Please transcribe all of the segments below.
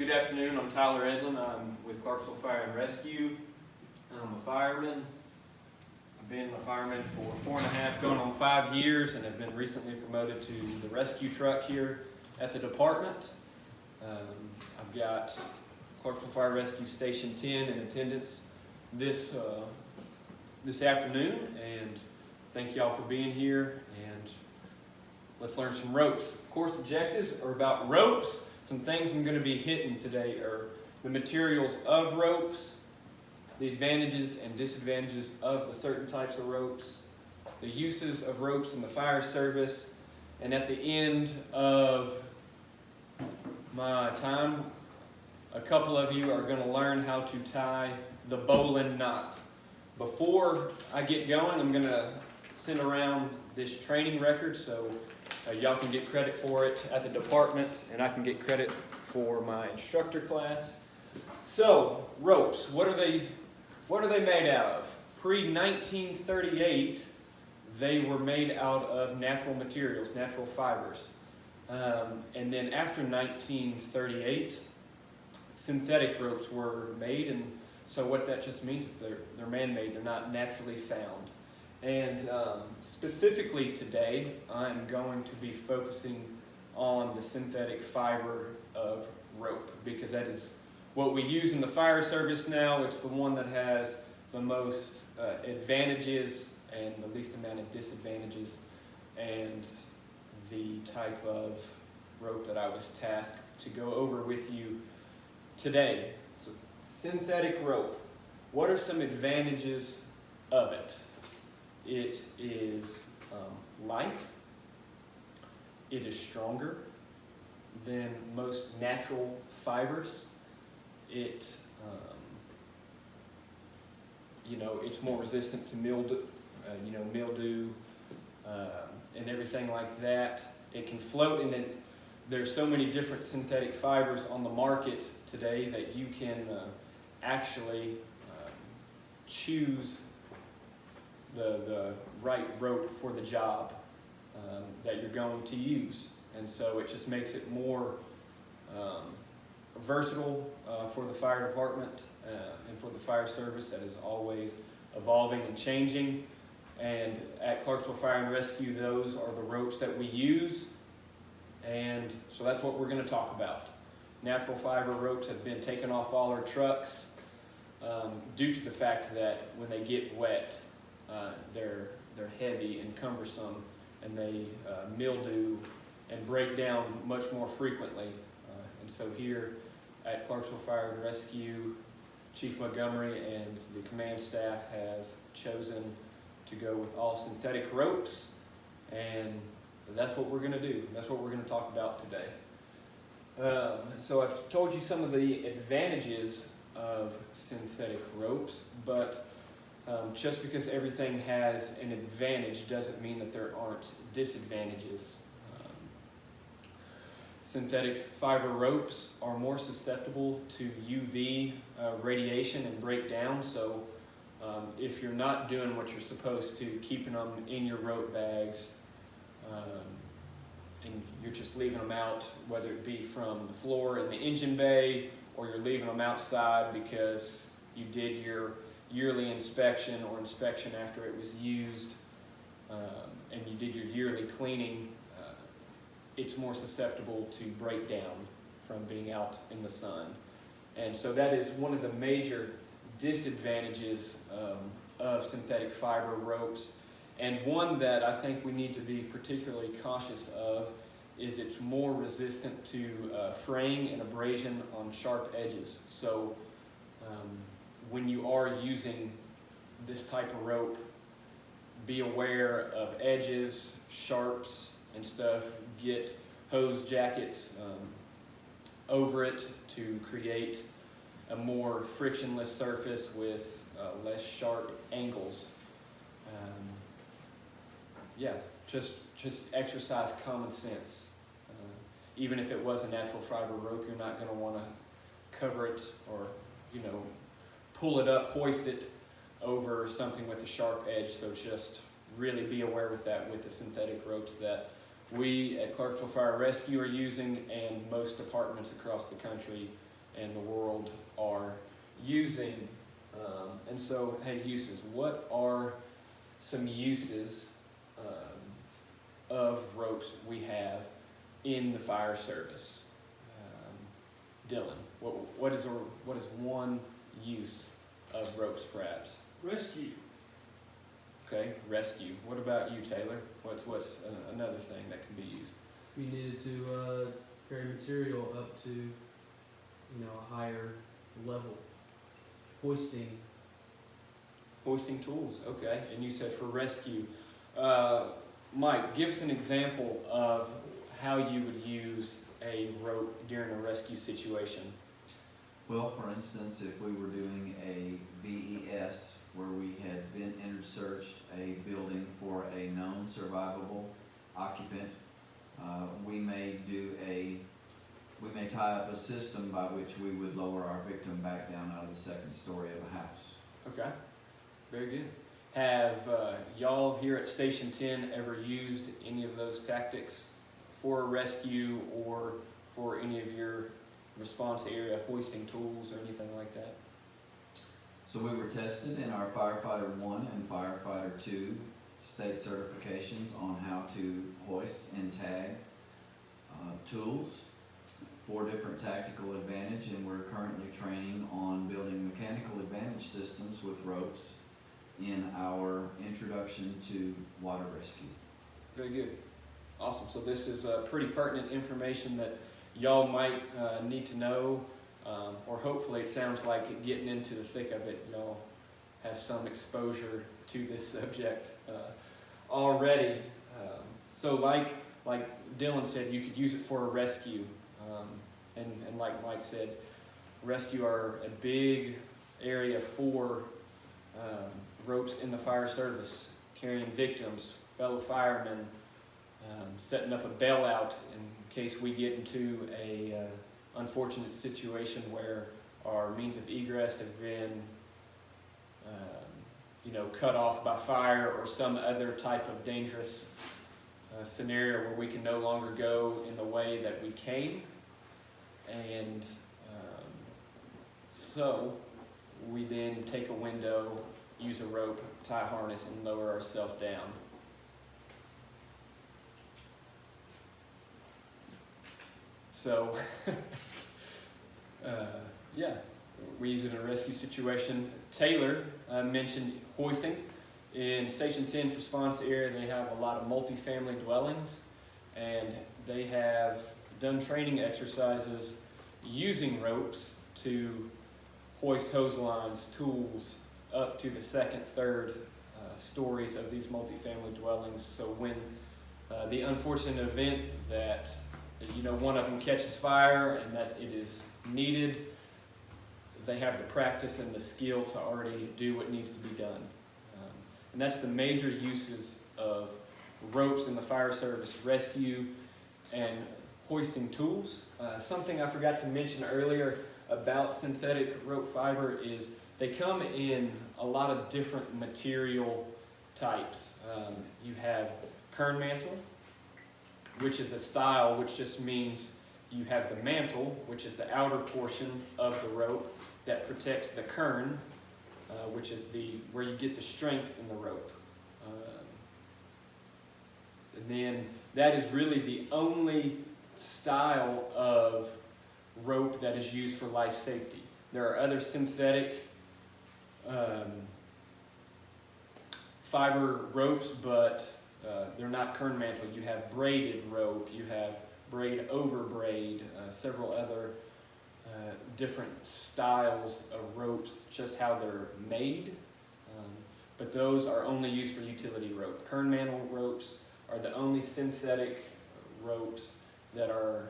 Good afternoon, I'm Tyler Edlin. I'm with Clarksville Fire and Rescue. I'm a fireman. I've been a fireman for 4.5, going on 5 years, and have been recently promoted to the rescue truck here at the department. I've got Clarksville Fire Rescue Station 10 in attendance this afternoon, and thank y'all for being here, and let's learn some ropes. Course objectives are about ropes. Some things I'm going to be hitting today are the materials of ropes, the advantages and disadvantages of the certain types of ropes, the uses of ropes in the fire service, and at the end of my time, a couple of you are going to learn how to tie the bowline knot. Before I get going, I'm going to send around this training record so y'all can get credit for it at the department, and I can get credit for my instructor class. So, ropes, what are they made out of? Pre-1938, they were made out of natural materials, natural fibers. And then after 1938, synthetic ropes were made, and so what that just means is they're man-made, they're not naturally found. And specifically today, I'm going to be focusing on the synthetic fiber of rope, because that is what we use in the fire service now. It's the one that has the most advantages and the least amount of disadvantages, and the type of rope that I was tasked to go over with you today. So, synthetic rope. What are some advantages of it? It is light, it is stronger than most natural fibers, it's more resistant to mildew, and everything like that. It can float, and then there's so many different synthetic fibers on the market today that you can actually choose the right rope for the job that you're going to use. And so it just makes it more versatile for the fire department and for the fire service that is always evolving and changing. And at Clarksville Fire and Rescue, those are the ropes that we use. And so that's what we're going to talk about. Natural fiber ropes have been taken off all our trucks due to the fact that when they get wet, they're heavy and cumbersome, and they mildew and break down much more frequently. And so here at Clarksville Fire and Rescue, Chief Montgomery and the command staff have chosen to go with all synthetic ropes, and that's what we're going to do. That's what we're going to talk about today. So I've told you some of the advantages of synthetic ropes, but just because everything has an advantage doesn't mean that there aren't disadvantages. Synthetic fiber ropes are more susceptible to UV radiation and breakdown, so if you're not doing what you're supposed to, keeping them in your rope bags, and you're just leaving them out, whether it be from the floor in the engine bay, or you're leaving them outside because you did your yearly inspection or inspection after it was used, and you did your yearly cleaning, it's more susceptible to break down from being out in the sun. And so that is one of the major disadvantages of synthetic fiber ropes, and one that I think we need to be particularly cautious of is it's more resistant to fraying and abrasion on sharp edges. So when you are using this type of rope, be aware of edges, sharps, and stuff. Get hose jackets over it to create a more frictionless surface with less sharp angles. Just exercise common sense. Even if it was a natural fiber rope, you're not going to want to cover it or pull it up, hoist it over something with a sharp edge. So just really be aware with that with the synthetic ropes that we at Clarksville Fire Rescue are using, and most departments across the country and the world are using. And so, hey, uses. What are some uses of ropes we have in the fire service? Dylan, what is one use of ropes, perhaps? Rescue. Okay, rescue. What about you, Taylor? What's another thing that can be used? We needed to carry material up to, a higher level. Hoisting. Hoisting tools, okay. And you said for rescue. Mike, give us an example of how you would use a rope during a rescue situation. Well, for instance, if we were doing a VES where we had been searched a building for a known survivable occupant, we may tie up a system by which we would lower our victim back down out of the second story of a house. Okay, very good. Have y'all here at Station 10 ever used any of those tactics for a rescue or for any of your response area hoisting tools or anything like that? So we were tested in our Firefighter 1 and Firefighter 2 state certifications on how to hoist and tag tools for different tactical advantage, and we're currently training on building mechanical advantage systems with ropes in our introduction to water rescue. Very good. Awesome. So this is pretty pertinent information that y'all might need to know, or hopefully it sounds like getting into the thick of it, y'all have some exposure to this subject already. So like Dylan said, you could use it for a rescue. And like Mike said, rescue are a big area for ropes in the fire service, carrying victims, fellow firemen, setting up a bailout in case we get into a unfortunate situation where our means of egress have been cut off by fire or some other type of dangerous scenario where we can no longer go in the way that we came. And so we then take a window, use a rope, tie a harness, and lower ourselves down. So, yeah, we use it in a rescue situation. Taylor mentioned hoisting. In Station 10's response area, they have a lot of multifamily dwellings, and they have done training exercises using ropes to hoist hose lines, tools, up to the second, third stories of these multifamily dwellings. So when the unfortunate event that one of them catches fire and that it is needed, they have the practice and the skill to already do what needs to be done. And that's the major uses of ropes in the fire service: rescue and hoisting tools. Something I forgot to mention earlier about synthetic rope fiber is they come in a lot of different material types. You have kern mantle, which is a style which just means you have the mantle, which is the outer portion of the rope that protects the kern, which is where you get the strength in the rope. And then that is really the only style of rope that is used for life safety. There are other synthetic fiber ropes, but they're not kern mantle. You have braided rope, you have braid over braid, several other different styles of ropes, just how they're made. But those are only used for utility rope. Kern mantle ropes are the only synthetic ropes that are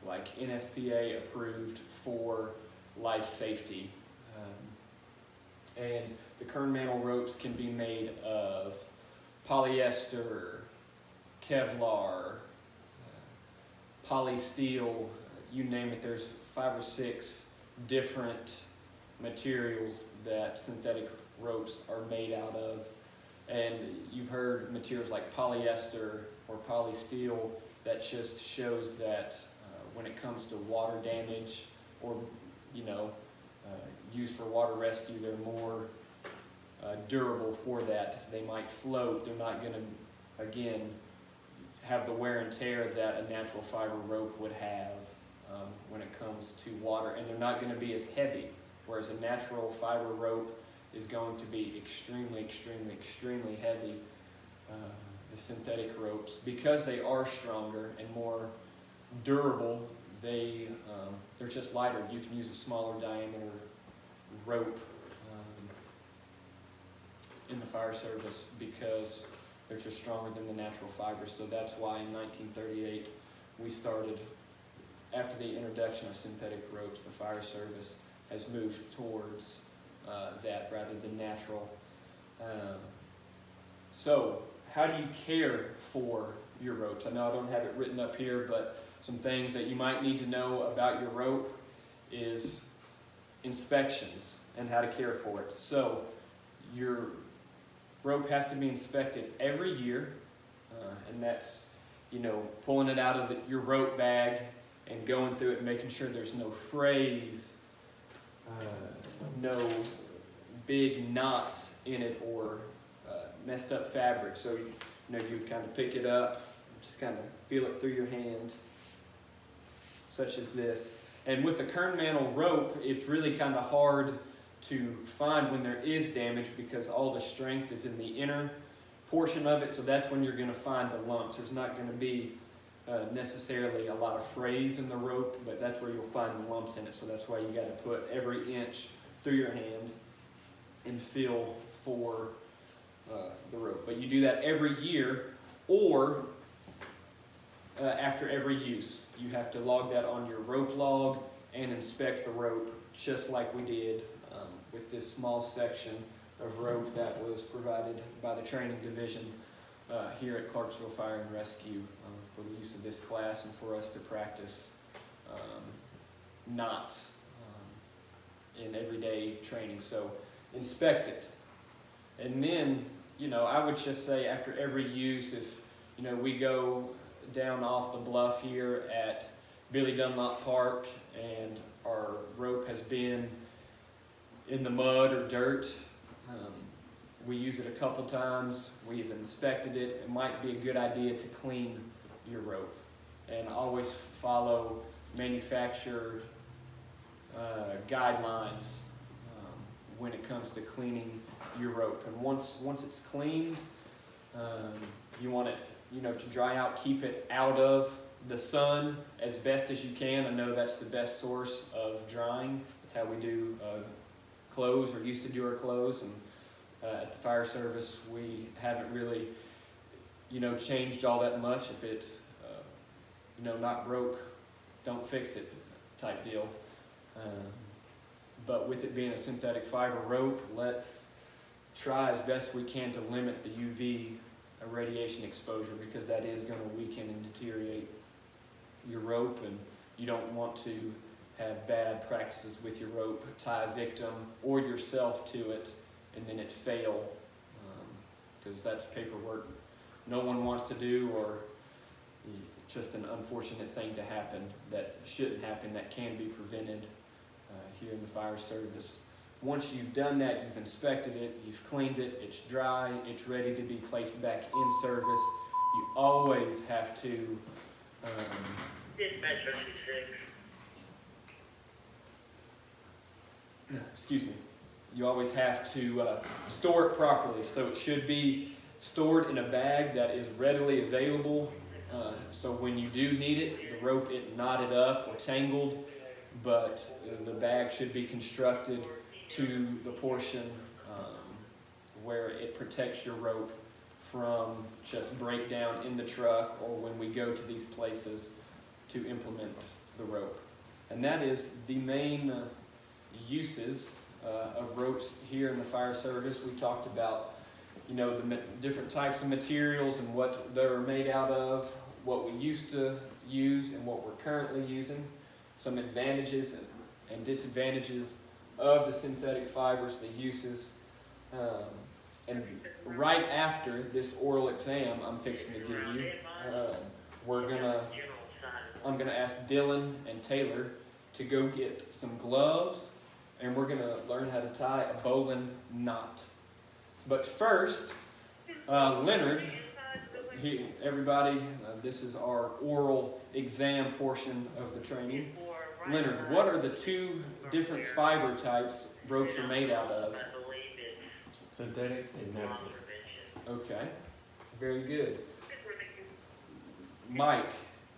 like NFPA approved for life safety. And the kern mantle ropes can be made of polyester, Kevlar, polysteel, you name it. There's 5 or 6 different materials that synthetic ropes are made out of. And you've heard materials like polyester or polysteel. That just shows that when it comes to water damage or used for water rescue. They're more durable for that. They might float. They're not going to, again, have the wear and tear that a natural fiber rope would have when it comes to water, and they're not going to be as heavy, whereas a natural fiber rope is going to be extremely, extremely, extremely heavy. The synthetic ropes, because they are stronger and more durable, they're just lighter. You can use a smaller diameter rope in the fire service because they're just stronger than the natural fibers. So that's why in 1938 we started, after the introduction of synthetic ropes, the fire service has moved towards that rather than natural. So how do you care for your ropes? I know I don't have it written up here, but some things that you might need to know about your rope is inspections and how to care for it. So your rope has to be inspected every year, and that's, pulling it out of your rope bag and going through it and making sure there's no frays, no big knots in it, or messed up fabric. So you kind of pick it up, just kind of feel it through your hand, such as this. And with the kern mantle rope, it's really kind of hard to find when there is damage because all the strength is in the inner portion of it. So that's when you're going to find the lumps. There's not going to be necessarily a lot of frays in the rope, but that's where you'll find the lumps in it. So that's why you got to put every inch through your hand and feel for the rope. But you do that every year, or after every use. You have to log that on your rope log and inspect the rope just like we did with this small section of rope that was provided by the training division here at Clarksville Fire and Rescue for the use of this class and for us to practice knots in everyday training. So inspect it. And then, I would just say after every use, if, we go down off the bluff here at Billy Dunlop Park and our rope has been in the mud or dirt, we use it a couple times, we've inspected it, it might be a good idea to clean your rope. And always follow manufacturer guidelines when it comes to cleaning your rope. And once it's cleaned, you want it to dry out. Keep it out of the sun as best as you can. I know that's the best source of drying. That's how we do clothes, or used to do our clothes. And at the fire service, we haven't really, changed all that much. If it's, not broke, don't fix it type deal. But with it being a synthetic fiber rope, let's try as best we can to limit the UV radiation exposure, because that is going to weaken and deteriorate your rope, and you don't want to have bad practices with your rope, tie a victim or yourself to it and then it fail, because that's paperwork no one wants to do, or just an unfortunate thing to happen that shouldn't happen, that can be prevented here in the fire service. Once you've done that, you've inspected it, you've cleaned it, it's dry, it's ready to be placed back in service, you always have to Dispatcher 26. excuse me, you always have to store it properly. So it should be stored in a bag that is readily available, so when you do need it, the rope isn't knotted up or tangled, but the bag should be constructed to the portion where it protects your rope from just breakdown in the truck or when we go to these places to implement the rope. And that is the main uses of ropes here in the fire service. We talked about, the different types of materials and what they're made out of, what we used to use and what we're currently using, some advantages and disadvantages of the synthetic fibers, the uses. And right after this oral exam I'm fixing to give you, I'm gonna ask Dylan and Taylor to go get some gloves, and we're gonna learn how to tie a bowline knot. But first, Leonard, everybody, this is our oral exam portion of the training. Leonard, what are the two different fiber types ropes are made out of? Synthetic and natural. Okay, very good. Mike,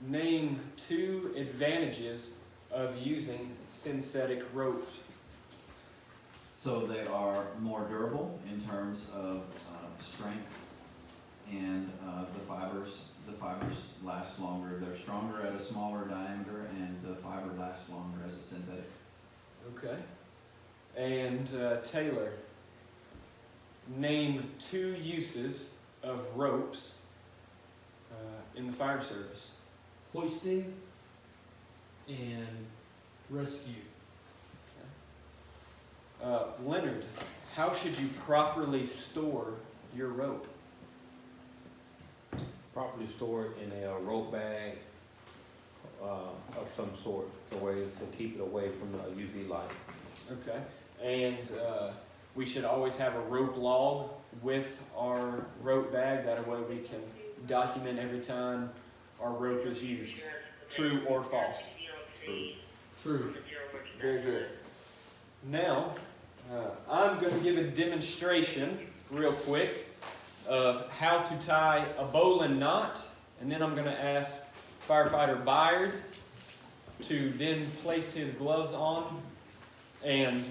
name two advantages of using synthetic ropes. So they are more durable in terms of strength, and the fibers last longer. They're stronger at a smaller diameter, and the fiber lasts longer as a synthetic. Okay. And Taylor, name two uses of ropes in the fire service. Hoisting and rescue. Leonard, how should you properly store your rope? Properly stored in a rope bag of some sort, the way to keep it away from the UV light. Okay. And we should always have a rope log with our rope bag. That way we can document every time our rope is used. True or false? True. True. Very good. Now, I'm going to give a demonstration real quick of how to tie a bowline knot, and then I'm going to ask firefighter Byard to then place his gloves on, and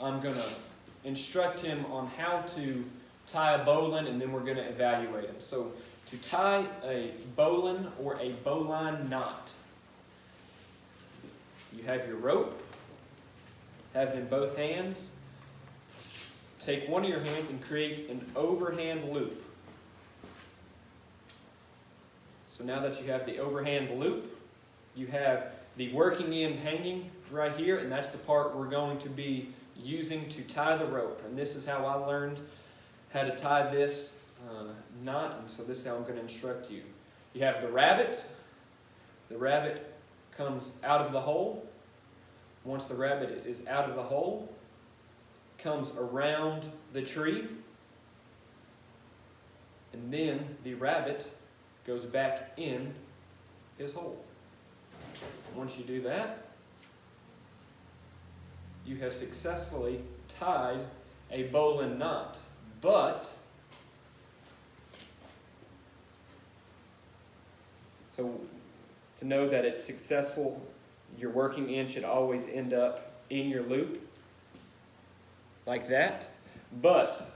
I'm going to instruct him on how to tie a bowline, and then we're going to evaluate him. So, to tie a bowline or a bowline knot, you have your rope, have it in both hands. Take one of your hands and create an overhand loop. So now that you have the overhand loop, you have the working end hanging right here, and that's the part we're going to be using to tie the rope. And this is how I learned how to tie this knot, and so this is how I'm going to instruct you. You have the rabbit. The rabbit comes out of the hole. Once the rabbit is out of the hole, comes around the tree, and then the rabbit goes back in his hole. Once you do that, you have successfully tied a bowline knot. But, so to know that it's successful, your working end should always end up in your loop, like that. But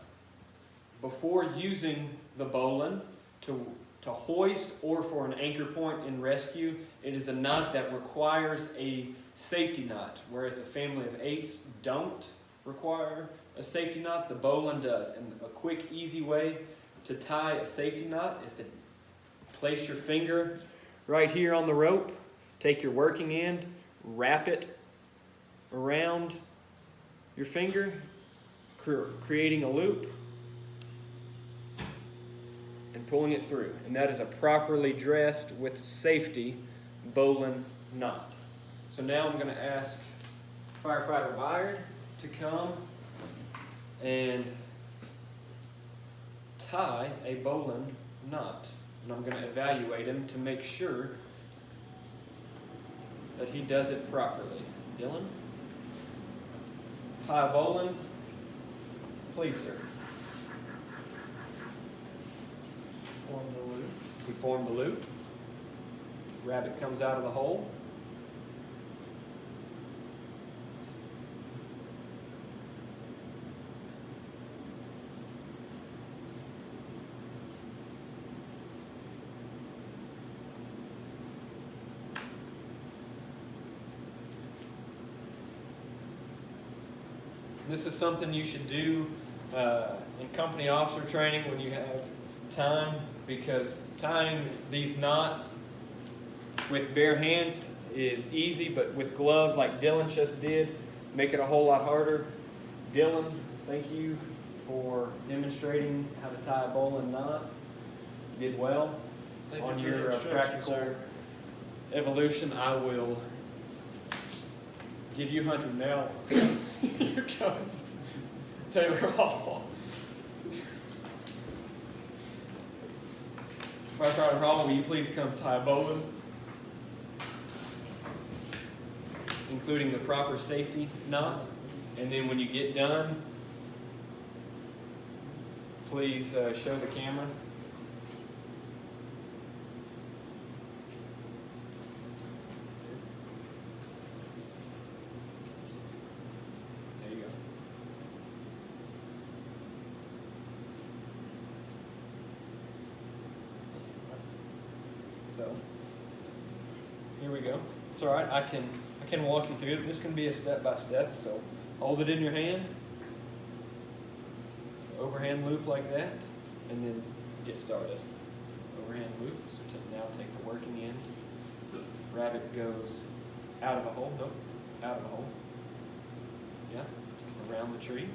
before using the bowline to hoist or for an anchor point in rescue, it is a knot that requires a safety knot, whereas the family of eights don't require a safety knot. The bowline does. And a quick, easy way to tie a safety knot is to place your finger right here on the rope, take your working end, wrap it around your finger, creating a loop, and pulling it through. And that is a properly dressed with safety bowline knot. So now I'm going to ask firefighter Byard to come and tie a bowline knot. And I'm going to evaluate him to make sure that he does it properly. Dylan? Tie a bowline. Please, sir. Form the loop. We form the loop. Rabbit comes out of the hole. This is something you should do in company officer training when you have time, because tying these knots with bare hands is easy, but with gloves like Dylan just did, make it a whole lot harder. Dylan, thank you for demonstrating how to tie a bowline knot. You did well Thank on you for your the instruction, practical sir. evolution, I will give you 100 now. Here comes Taylor Hall. Firefighter Hall, will you please come tie a bowline, including the proper safety knot, and then when you get done, please show the camera. There you go. So, here we go. It's all right. I can walk you through it. This can be a step by step. So, hold it in your hand. Overhand loop like that, and then get started. Overhand loop. So now take the working end. Rabbit goes out of a hole. Nope. Out of a hole. Yeah. Around the tree.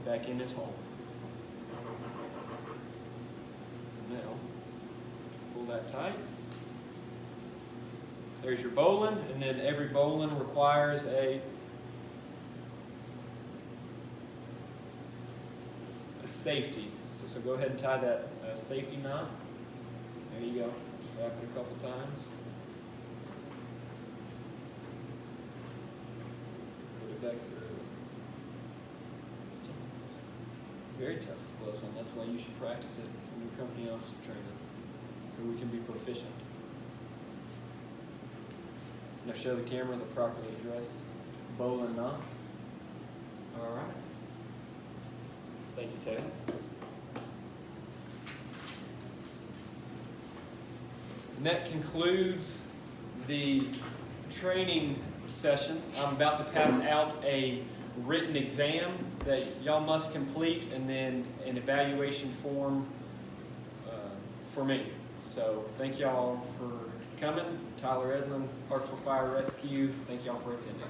Back in this hole. Now, pull that tight. There's your bowline, and then every bowline requires a safety. So go ahead and tie that safety knot. There you go. Strap it a couple times. Put it back through. It's tough. Very tough to close on. That's why you should practice it in your company officer training, so we can be proficient. Now show the camera the properly dressed bowline knot. All right. Thank you, Taylor. And that concludes the training session. I'm about to pass out a written exam that y'all must complete, and then an evaluation form for me. So thank y'all for coming. Tyler Edlin, Clarksville Fire Rescue. Thank y'all for attending.